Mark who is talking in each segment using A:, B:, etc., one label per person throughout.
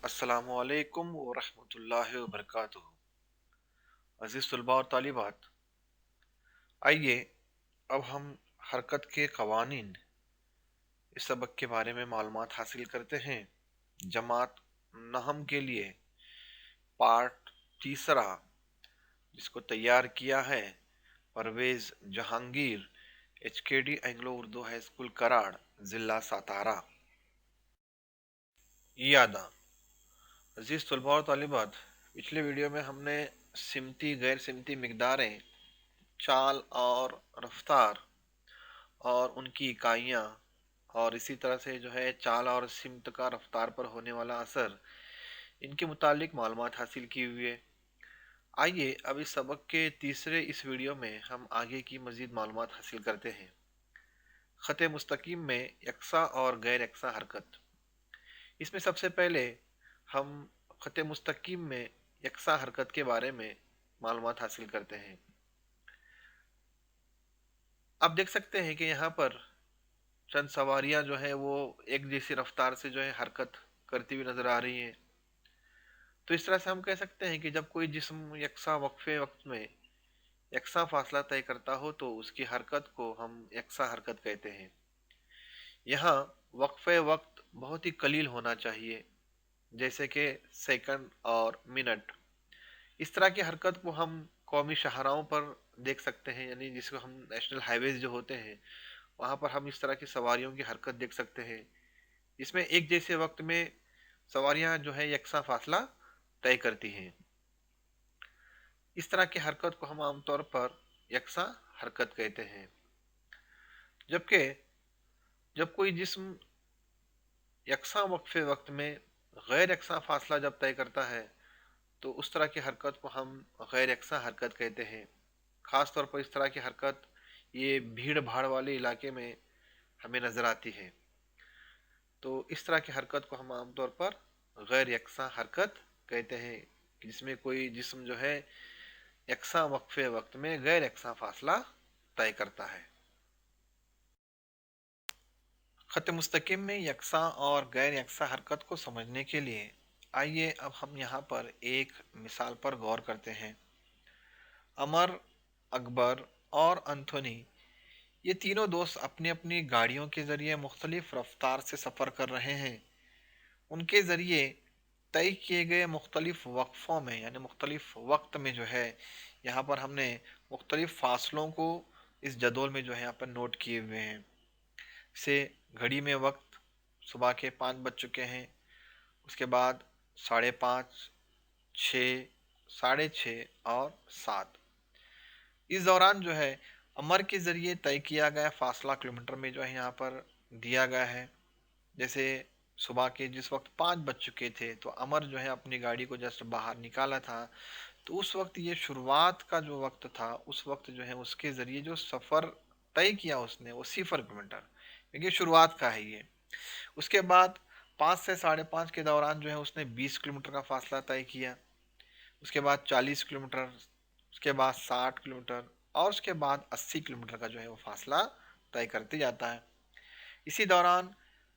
A: अस्सलामुअलैकुम वरहमतुल्लाहि वबरकातुहू। अज़ीज़ तलबा और तालिबात, आइए अब हम हरकत के क़वानीन इस सबक के बारे में मालूमात हासिल करते हैं। जमात नहम के लिए पार्ट तीसरा, जिसको तैयार किया है Parvez Jahangir, HKD Anglo Urdu high school Karad, ज़िला सातारा। यादा अज़ीज़ तलबा और तालिबात, पिछले वीडियो में हमने सिमती गैर सिमती मिक़दारें, चाल और रफ्तार और उनकी इकाइयाँ, और इसी तरह से जो है चाल और सिमत का रफ्तार पर होने वाला असर, इनके मुतालिक मालूमात हासिल की हुई है। आइए अब इस सबक के तीसरे इस वीडियो में हम आगे की मज़ीद मालूमात हासिल करते हैं। ख़त मुस्तकीम में यकसा और गैर यकसा हरकत। इसमें सबसे पहले हम ख़त मुस्तकीम में यकसा हरकत के बारे में मालूमात हासिल करते हैं। आप देख सकते हैं कि यहाँ पर चंद सवारियां जो है वो एक जैसी रफ्तार से जो है हरकत करती हुई नजर आ रही हैं। तो इस तरह से हम कह सकते हैं कि जब कोई जिस्म यकसा वक्फे वक्त में यकसा फासला तय करता हो तो उसकी हरकत को हम यकसा हरकत कहते हैं। यहाँ वक्फे वक्त बहुत ही कलील होना चाहिए, जैसे कि सेकंड और मिनट। इस तरह की हरकत को हम कौमी शाहराओं पर देख सकते हैं, यानी जिसको हम नेशनल हाईवेज जो होते हैं वहां पर हम इस तरह की सवारियों की हरकत देख सकते हैं। इसमें एक जैसे वक्त में सवारियां जो है यकसा फासला तय करती हैं। इस तरह की हरकत को हम आमतौर पर यकसा हरकत कहते हैं। जबकि जब कोई जिस्म यकसा वक्फे वक्त में गैर यकसा फासला जब तय करता है तो उस तरह की हरकत को हम गैर यकसा हरकत कहते हैं। खास तौर पर इस तरह की हरकत ये भीड़ भाड़ वाले इलाके में हमें नजर आती है। तो इस तरह की हरकत को हम आमतौर पर गैर यकसा हरकत कहते हैं, जिसमें कोई जिस्म जो है यकसा वक्फे वक्त में गैर यकसा फासला तय करता है। खत मुस्तकिम में यकसा और गैर यकसा हरकत को समझने के लिए आइए अब हम यहाँ पर एक मिसाल पर गौर करते हैं। अमर, अकबर और एंथोनी, ये तीनों दोस्त अपनी अपनी गाड़ियों के जरिए मुख्तलिफ रफ्तार से सफ़र कर रहे हैं। उनके ज़रिए तय किए गए मुख्तलिफ वक्फ़ों में, यानी मुख्तलिफ वक्त में जो है यहाँ पर हमने मुख्तलिफ फासलों को इस जदौल में जो है यहाँ पर नोट किए हुए हैं। से घड़ी में वक्त सुबह के 5 बज चुके हैं, उसके बाद 5:30, 6, 6:30 और 7। इस दौरान जो है अमर के ज़रिए तय किया गया फासला किलोमीटर में जो है यहाँ पर दिया गया है। जैसे सुबह के जिस वक्त 5 बज चुके थे तो अमर जो है अपनी गाड़ी को जस्ट बाहर निकाला था, तो उस वक्त ये शुरुआत का जो वक्त था उस वक्त जो है उसके ज़रिए जो सफ़र तय किया उसने वो 0 किलोमीटर, क्योंकि शुरुआत का है ये। उसके बाद 5 से 5:30 के दौरान जो है उसने 20 किलोमीटर का फासला तय किया। उसके बाद 40 किलोमीटर, उसके बाद 60 किलोमीटर और उसके बाद 80 किलोमीटर का जो है वो फासला तय करते जाता है। इसी दौरान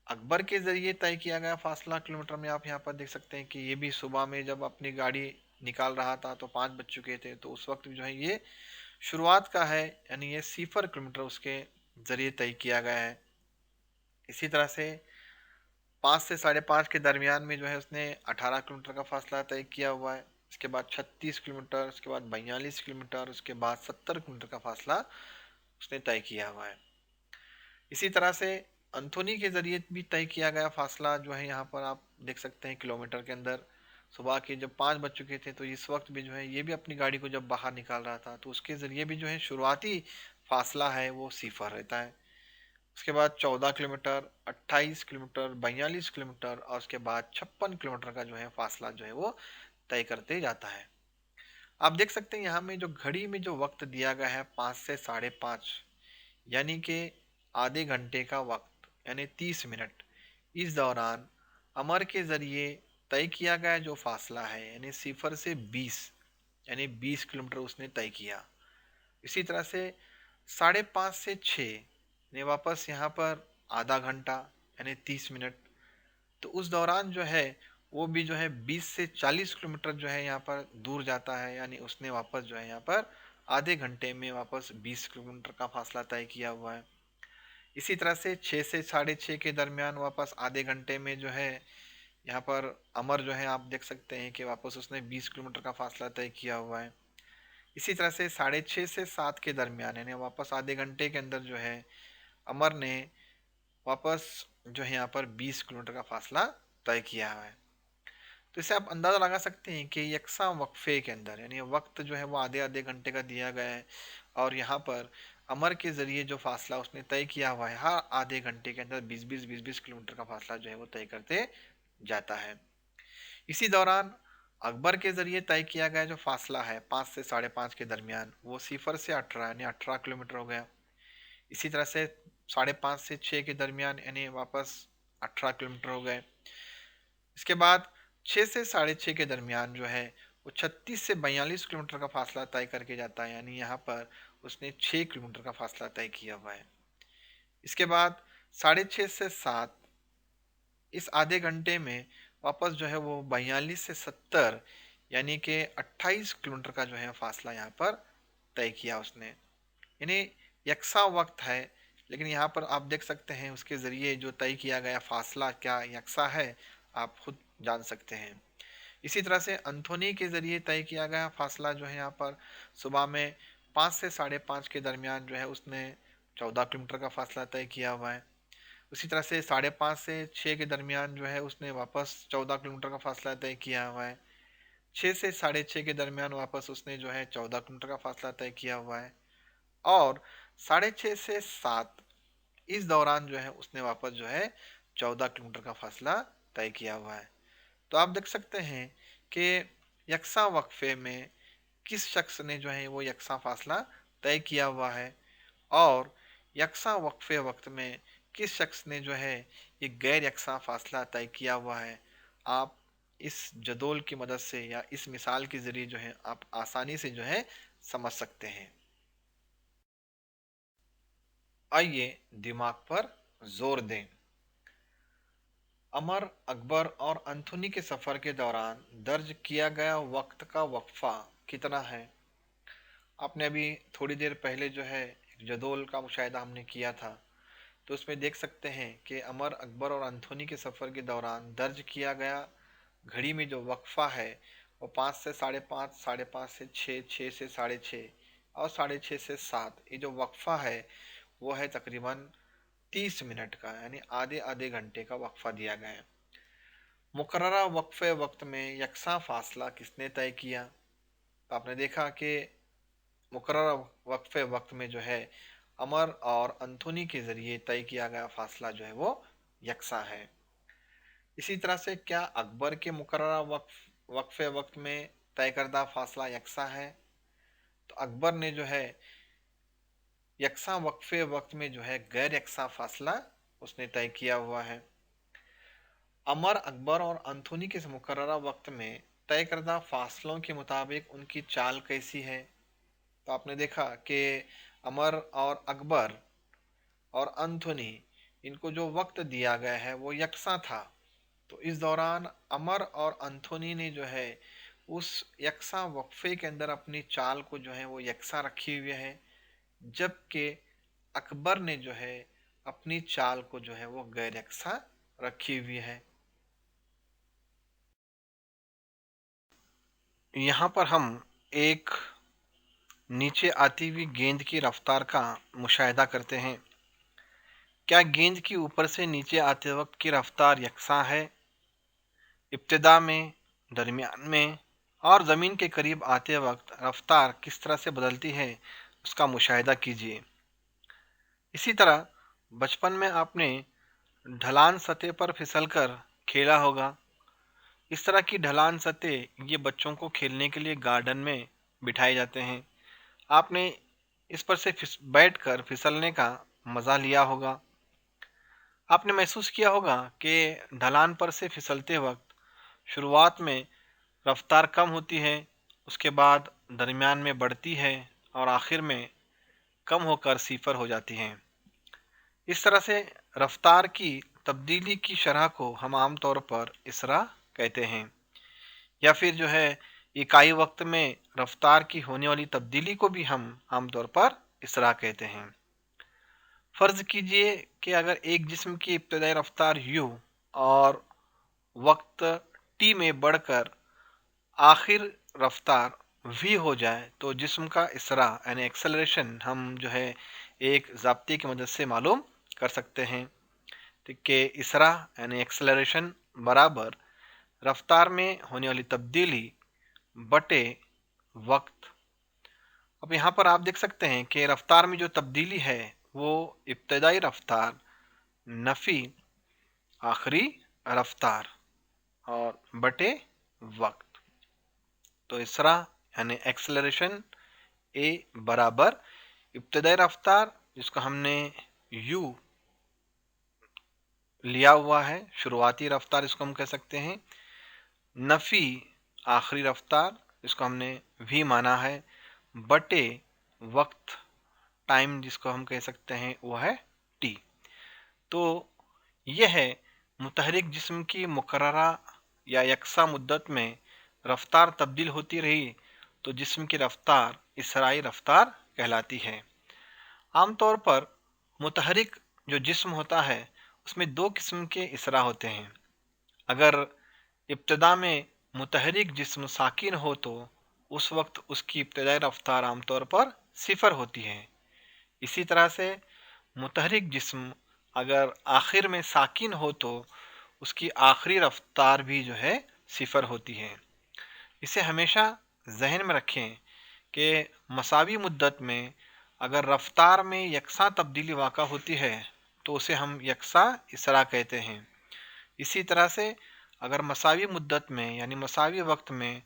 A: अकबर के ज़रिए तय किया गया फासला किलोमीटर में आप यहाँ पर देख सकते हैं कि ये भी सुबह में जब अपनी गाड़ी निकाल रहा था तो 5 बज चुके थे, तो उस वक्त जो है ये शुरुआत का है, यानी ये 0 किलोमीटर उसके ज़रिए तय किया गया है। इसी तरह से 5 से 5:30 के दरमियान में जो है उसने 18 किलोमीटर का फासला तय किया हुआ है। उसके बाद 36 किलोमीटर, उसके बाद 42 किलोमीटर, उसके बाद 70 किलोमीटर का फासला उसने तय किया हुआ है। इसी तरह से एंथोनी के ज़रिए भी तय किया गया फासला जो है यहाँ पर आप देख सकते हैं किलोमीटर के अंदर। सुबह के जब 5 बज चुके थे तो इस वक्त भी जो है ये भी अपनी गाड़ी को जब बाहर निकाल रहा था तो उसके ज़रिए भी जो है शुरुआती फासला है वो 0 रहता है। उसके बाद 14 किलोमीटर, 28 किलोमीटर, 42 किलोमीटर और उसके बाद 56 किलोमीटर का जो है फासला जो है वो तय करते जाता है। आप देख सकते हैं यहाँ में जो घड़ी में जो वक्त दिया गया है 5 से 5:30, यानी कि आधे घंटे का वक्त, यानी 30 मिनट। इस दौरान अमर के ज़रिए तय किया गया जो फासला है यानी 0 से 20, यानी 20 किलोमीटर उसने तय किया। इसी तरह से 5:30 से 6 ने वापस यहाँ पर आधा घंटा यानी 30 मिनट। तो उस दौरान जो है वो भी जो है 20 से 40 किलोमीटर जो है यहाँ पर दूर जाता है, यानी उसने वापस जो है यहाँ पर आधे घंटे में वापस 20 किलोमीटर का फासला तय किया हुआ है। इसी तरह से 6 से 6:30 के दरमियान वापस आधे घंटे में जो है यहाँ पर अमर जो है आप देख सकते हैं कि वापस उसने 20 किलोमीटर का फासला तय किया हुआ है। इसी तरह से 6:30 से 7 के दरमियान यानी वापस आधे घंटे के अंदर जो है अमर ने वापस जो है यहाँ पर 20 किलोमीटर का फासला तय किया है। तो इससे आप अंदाजा लगा सकते हैं कि यकसा वक्फे के अंदर यानी वक्त जो है वो आधे आधे घंटे का दिया गया है, और यहाँ पर अमर के जरिए जो फासला उसने तय किया हुआ है हर आधे घंटे के अंदर 20-20 किलोमीटर का फासला जो है वो तय करते जाता है। इसी दौरान अकबर के जरिए तय किया गया जो फासला है 5 से 5:30 के दरमियान वो 0 से 18 यानी 18 किलोमीटर हो गया। इसी तरह से 5:30 से 6 के दरमियान यानी वापस 18 किलोमीटर हो गए। इसके बाद 6 से 6:30 के दरमियान जो है वो 36 से 42 किलोमीटर का फासला तय करके जाता है, यानी यहाँ पर उसने 6 किलोमीटर का फासला तय किया हुआ है। इसके बाद 6:30 से 7 इस आधे घंटे में वापस जो है वो 42 से 70 यानी कि 28 किलोमीटर का जो है फासला यहाँ पर तय किया उसने। यानी यकसा वक्त है, लेकिन यहाँ पर आप देख सकते हैं उसके ज़रिए जो तय किया गया फासला क्या यकसा है, आप खुद जान सकते हैं। इसी तरह से अंथोनी के ज़रिए तय किया गया फासला जो है यहाँ पर सुबह में 5 से 5:30 के दरमियान जो है उसने 14 किलोमीटर का फासला तय किया हुआ है। उसी तरह से 5:30 से 6 के दरमियान जो है उसने वापस 14 किलोमीटर का फासला तय किया हुआ है। 6 से 6:30 के दरमियान वापस उसने जो है 14 किलोमीटर का फासला तय किया हुआ है, और 6:30 से 7 इस दौरान जो है उसने वापस जो है 14 किलोमीटर का फासला तय किया हुआ है। तो आप देख सकते हैं कि यकसा वक्फे में किस शख्स ने जो है वो यकसा फासला तय किया हुआ है, और यकसा वक्फे वक्त में किस शख्स ने जो है ये गैर यकसा फासला तय किया हुआ है। आप इस जदोल की मदद से या इस मिसाल के ज़रिए जो है आप आसानी से जो है समझ सकते हैं। आइए दिमाग पर जोर दें। अमर, अकबर और अंथोनी के सफ़र के दौरान दर्ज किया गया वक्त का वक्फा कितना है? आपने अभी थोड़ी देर पहले जो है एक जदोल का मुशाहिदा हमने किया था, तो उसमें देख सकते हैं कि अमर, अकबर और अंथोनी के सफ़र के दौरान दर्ज किया गया घड़ी में जो वक्फा है वो 5 से 5:30, 5:30 से 6, 6 से 6:30 और 6:30 से 7। ये जो वक्फा है वो है तकरीबन 30 मिनट का, यानी आधे आधे घंटे का वक्फा दिया गया है। मुकर्ररा वक्फे वक्त में यकसा फासला किसने तय किया? तो आपने देखा कि मुकर्ररा वक्फे वक्त में जो है अमर और अंथोनी के जरिए तय किया गया फासला जो है वो यकसा है। इसी तरह से क्या अकबर के मुकर्ररा वक्फे वक्त में तय करदा फासला यकसा है? तो अकबर ने जो है यकसा वक्फे वक्त में जो है गैर यकसा फासला उसने तय किया हुआ है। अमर, अकबर और अंथोनी के मुकर्ररा वक्त में तय करदा फासलों के मुताबिक उनकी चाल कैसी है? तो आपने देखा कि अमर और अकबर और अंथोनी इनको जो वक्त दिया गया है वो यकसा था। तो इस दौरान अमर और अंथोनी ने जो है उस यकसा वक्फे के अंदर अपनी चाल को जो है वो यकसा रखी हुई है, जबकि अकबर ने जो है अपनी चाल को जो है वो गैर यकसा रखी हुई है। यहाँ पर हम एक नीचे आती हुई गेंद की रफ्तार का मुशाहिदा करते हैं। क्या गेंद की ऊपर से नीचे आते वक्त की रफ्तार यकसा है? इब्तिदा में, दरमियान में और ज़मीन के करीब आते वक्त रफ्तार किस तरह से बदलती है उसका मुशाहिदा कीजिए। इसी तरह बचपन में आपने ढलान सतह पर फिसलकर खेला होगा। इस तरह की ढलान सतह ये बच्चों को खेलने के लिए गार्डन में बिठाए जाते हैं। आपने इस पर से बैठकर फिसलने का मज़ा लिया होगा। आपने महसूस किया होगा कि ढलान पर से फिसलते वक्त शुरुआत में रफ्तार कम होती है, उसके बाद दरमियान में बढ़ती है और आखिर में कम होकर सिफर हो जाती है। इस तरह से रफ्तार की तब्दीली की शरह को हम आम तौर पर इसरा कहते हैं। या फिर जो है इकाई वक्त में रफ्तार की होने वाली तब्दीली को भी हम आमतौर पर इसरा कहते हैं। फर्ज कीजिए कि अगर एक जिस्म की इब्तदाई रफ्तार u और वक्त t में बढ़कर आखिर रफ्तार v हो जाए तो जिस्म का इसरा यानी एक्सेलरेशन हम जो है एक ज़ाब्ते की मदद से मालूम कर सकते हैं कि इसरा यानी एक्सेलरेशन बराबर रफ्तार में होने वाली तब्दीली बटे वक्त। अब यहाँ पर आप देख सकते हैं कि रफ्तार में जो तब्दीली है वो इब्तदाई रफ्तार नफी आखिरी रफ्तार और बटे वक्त। तो इसरा यानी एक्सेलरेशन ए बराबर इब्तदाई रफ्तार जिसको हमने u लिया हुआ है, शुरुआती रफ्तार इसको हम कह सकते हैं, नफी आखिरी रफ्तार जिसको हमने v माना है, बटे वक्त टाइम जिसको हम कह सकते हैं वो है t। तो यह है मुतहरिक जिस्म की मुकर्ररा या यकसा मुद्दत में रफ्तार तब्दील होती रही तो जिस्म की रफ्तार इसराई रफ्तार कहलाती है। आमतौर पर मुतहरिक जो जिस्म होता है उसमें दो किस्म के इसरा होते हैं। अगर इब्तदा में मुतहरिक जिस्म साकिन हो तो उस वक्त उसकी इब्तदाई रफ्तार आमतौर पर सिफर होती है। इसी तरह से मुतहरिक जिस्म अगर आखिर में साकिन हो तो उसकी आखिरी रफ्तार भी जो है सिफर होती है। इसे हमेशा जहन में रखें कि मसावी मुद्दत में अगर रफ्तार में यकसा तब्दीली वाक़ा होती है तो उसे हम यकसा इसरा कहते हैं। इसी तरह से अगर मसावी मुद्दत में यानी मसावी वक्त में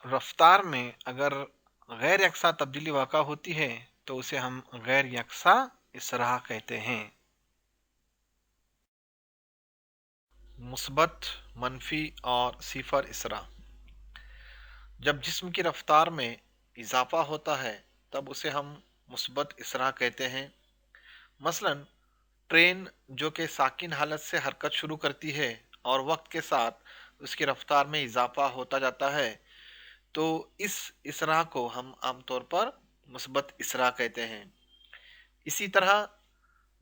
A: रफ्तार में अगर गैर यकसा तब्दीली वाक़ा होती है तो उसे हम गैर यकसा इसरा कहते हैं। मुस्बत, मनफी और सिफर इसरा। जब जिस्म की रफ्तार में इजाफा होता है तब उसे हम मुस्बत इसरा कहते हैं। मसलन ट्रेन जो कि साकिन हालत से हरकत शुरू करती है और वक्त के साथ उसकी रफ्तार में इजाफा होता जाता है तो इस इसरा को हम आमतौर पर मुस्बत इसरा कहते हैं। इसी तरह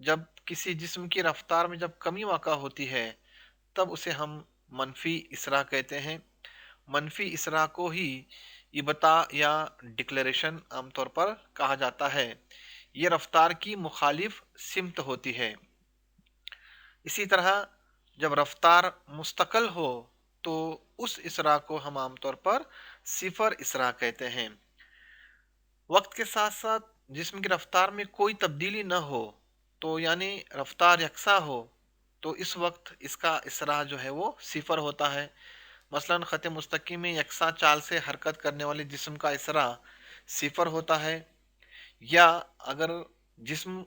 A: जब किसी जिस्म की रफ्तार में जब कमी वाक़ा होती है तब उसे हम मनफी इसरा कहते हैं। मनफी इसरा को ही इबता या डिक्लेरेशन आमतौर पर कहा जाता है। ये रफ्तार की मुखालिफ सिमत होती है। इसी तरह जब रफ्तार मुस्तकिल हो तो उस इसरा को हम आमतौर पर सिफर इसरा कहते हैं। वक्त के साथ साथ जिस्म की रफ्तार में कोई तब्दीली न हो तो यानी रफ्तार यकसा हो तो इस वक्त इसका इसरा जो है वो सिफर होता है। मसलन ख़त मुस्तकीम में यकसा चाल से हरकत करने वाले जिस्म का इसरा सिफर होता है, या अगर जिस्म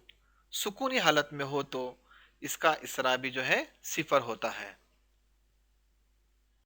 A: सुकूनी हालत में हो तो इसका इसरा भी जो है सिफर होता है।